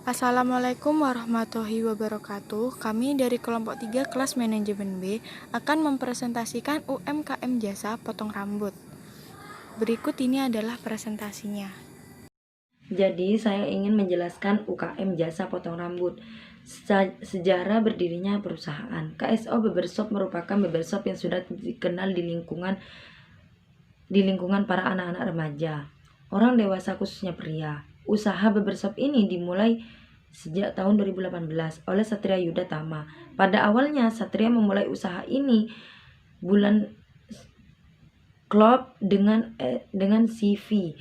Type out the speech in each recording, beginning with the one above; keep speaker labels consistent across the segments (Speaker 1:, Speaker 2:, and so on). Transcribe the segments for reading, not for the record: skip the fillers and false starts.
Speaker 1: Assalamualaikum warahmatullahi wabarakatuh. Kami dari kelompok 3 kelas manajemen B akan mempresentasikan UMKM jasa potong rambut. Berikut ini adalah presentasinya.
Speaker 2: Jadi saya ingin menjelaskan UKM jasa potong rambut. Sejarah berdirinya perusahaan. KSO Barbershop merupakan barbershop yang sudah dikenal di lingkungan para anak-anak remaja, orang dewasa khususnya pria. Usaha barbershop ini dimulai sejak tahun 2018 oleh Satria Yuda Tama. Pada awalnya Satria memulai usaha ini bulan klub dengan CV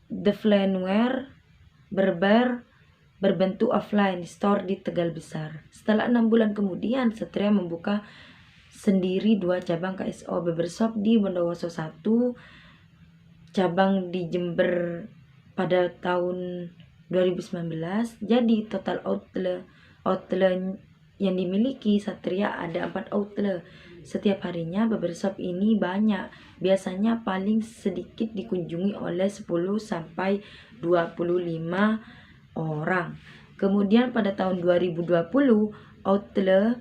Speaker 2: The Flanware berbentuk offline store di Tegal Besar. Setelah 6 bulan kemudian, Satria membuka sendiri 2 cabang KSO Barbershop di Bondowoso 1, cabang di Jember pada tahun 2019. Jadi total outlet yang dimiliki Satria ada 4 outlet. Setiap harinya barbershop ini banyak, biasanya paling sedikit dikunjungi oleh 10 sampai 25 orang. Kemudian pada tahun 2020 outlet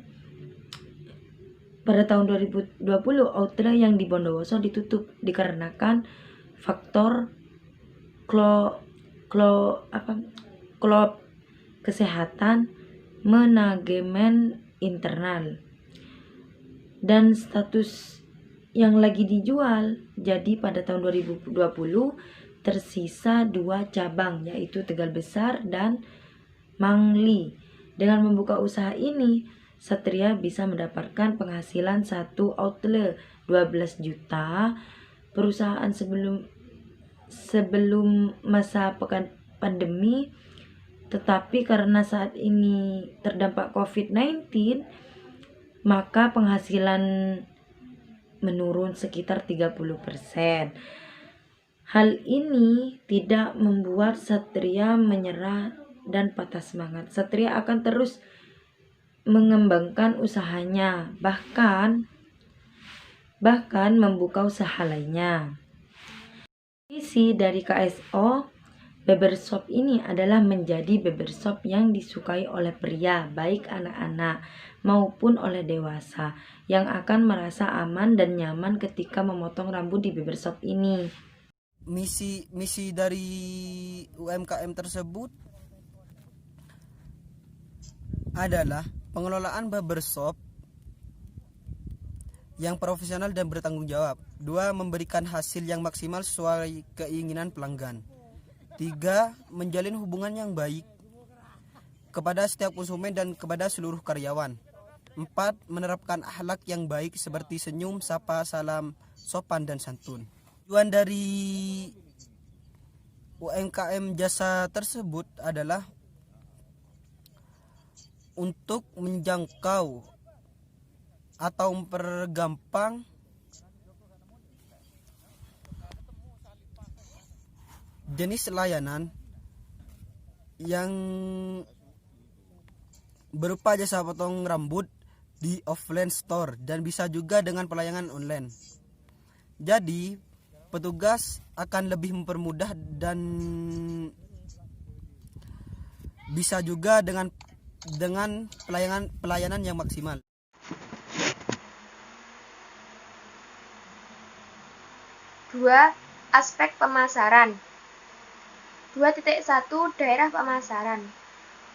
Speaker 2: yang di Bondowoso ditutup dikarenakan faktor klop kesehatan manajemen internal dan status yang lagi dijual. Jadi pada tahun 2020 tersisa 2 cabang, yaitu Tegal Besar dan Mangli. Dengan membuka usaha ini, Satria bisa mendapatkan penghasilan 1 outlet 12 juta. Perusahaan sebelum masa pandemi, tetapi karena saat ini terdampak COVID-19, maka penghasilan menurun sekitar 30%. Hal ini tidak membuat Satria menyerah dan patah semangat. Satria akan terus mengembangkan usahanya, bahkan membuka usaha lainnya. Visi dari KSO Barbershop ini adalah menjadi barbershop yang disukai oleh pria, baik anak-anak maupun oleh dewasa, yang akan merasa aman dan nyaman ketika memotong rambut di barbershop ini.
Speaker 3: Misi dari UMKM tersebut adalah pengelolaan barbershop yang profesional dan bertanggung jawab. 2. Memberikan hasil yang maksimal sesuai keinginan pelanggan. 3. Menjalin hubungan yang baik kepada setiap konsumen dan kepada seluruh karyawan. 4. Menerapkan akhlak yang baik seperti senyum, sapa, salam, sopan, dan santun. Tujuan dari UMKM jasa tersebut adalah untuk menjangkau atau mempergampang jenis layanan yang berupa jasa potong rambut di offline store dan bisa juga dengan pelayanan online. Jadi petugas akan lebih mempermudah dan bisa juga dengan pelayanan yang maksimal.
Speaker 4: Dua, aspek pemasaran. 2.1 Daerah pemasaran.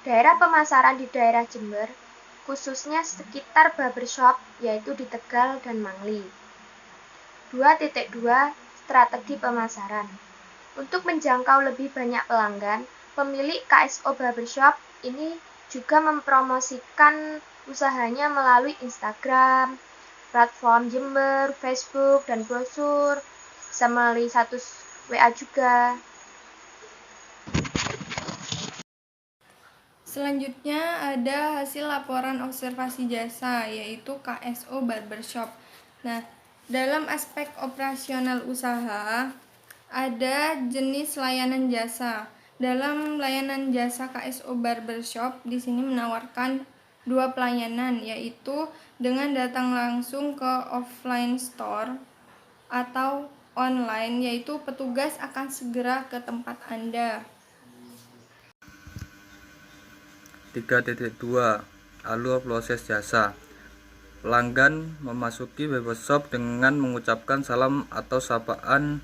Speaker 4: Daerah pemasaran di daerah Jember, khususnya sekitar barbershop, yaitu di Tegal dan Mangli. 2.2 Strategi pemasaran. Untuk menjangkau lebih banyak pelanggan, pemilik KSO Barbershop ini juga mempromosikan usahanya melalui Instagram, platform Jember, Facebook, dan brosur, bisa melalui status WA juga.
Speaker 1: Selanjutnya ada hasil laporan observasi jasa, yaitu KSO Barbershop. Nah, dalam aspek operasional usaha, ada jenis layanan jasa. Dalam layanan jasa KSO Barbershop, di sini menawarkan 2 pelayanan, yaitu dengan datang langsung ke offline store atau online, yaitu petugas akan segera ke tempat Anda.
Speaker 5: 3.2 Alur proses jasa. Pelanggan memasuki barbershop dengan mengucapkan salam atau sapaan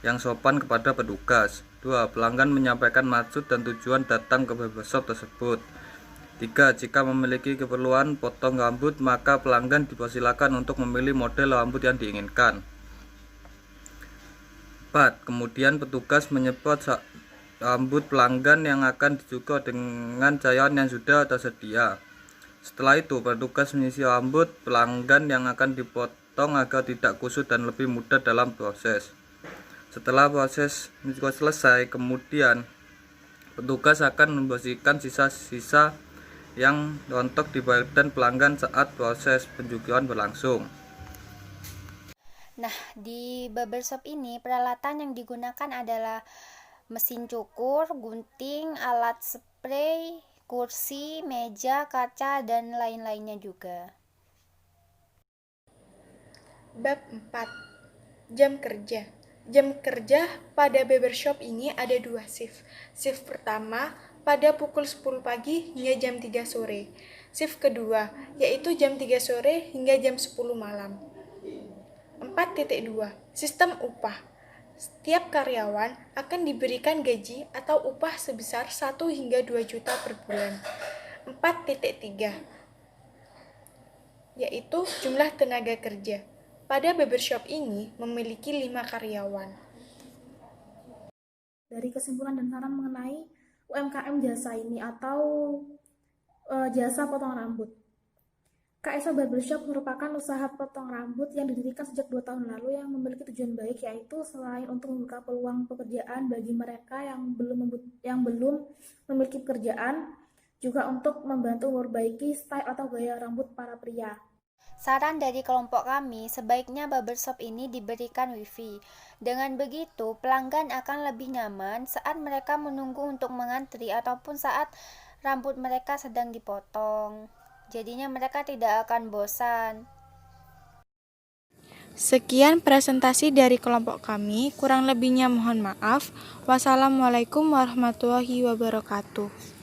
Speaker 5: yang sopan kepada petugas. 2. Pelanggan menyampaikan maksud dan tujuan datang ke barbershop tersebut. 3. Jika memiliki keperluan potong rambut, maka pelanggan dipersilakan untuk memilih model rambut yang diinginkan. 4. Kemudian petugas menyemprot rambut pelanggan yang akan dicukur dengan cairan yang sudah tersedia. Setelah itu, petugas menyisir rambut pelanggan yang akan dipotong agar tidak kusut dan lebih mudah dalam proses. Setelah proses mencukur selesai, kemudian petugas akan membersihkan sisa-sisa yang rontok di badan pelanggan saat proses pencukuran berlangsung.
Speaker 6: Nah, di barbershop ini peralatan yang digunakan adalah mesin cukur, gunting, alat spray, kursi, meja, kaca, dan lain-lainnya juga.
Speaker 1: Bab 4. Jam kerja. Jam kerja pada barbershop ini ada 2 shift. Shift pertama pada pukul 10 pagi hingga jam 3 sore. Shift kedua yaitu jam 3 sore hingga jam 10 malam. 4.2 Sistem upah. Setiap karyawan akan diberikan gaji atau upah sebesar 1 hingga 2 juta per bulan. 4.3 yaitu jumlah tenaga kerja. Pada barbershop ini memiliki 5 karyawan.
Speaker 7: Dari kesimpulan dan saran mengenai UMKM jasa ini atau jasa potong rambut. KSO Barbershop merupakan usaha potong rambut yang didirikan sejak 2 tahun lalu yang memiliki tujuan baik, yaitu selain untuk membuka peluang pekerjaan bagi mereka yang belum memiliki pekerjaan, juga untuk membantu memperbaiki style atau gaya rambut para pria.
Speaker 6: Saran dari kelompok kami, sebaiknya barbershop ini diberikan wifi. Dengan begitu, pelanggan akan lebih nyaman saat mereka menunggu untuk mengantri ataupun saat rambut mereka sedang dipotong. Jadinya mereka tidak akan bosan.
Speaker 1: Sekian presentasi dari kelompok kami, kurang lebihnya mohon maaf. Wassalamualaikum warahmatullahi wabarakatuh.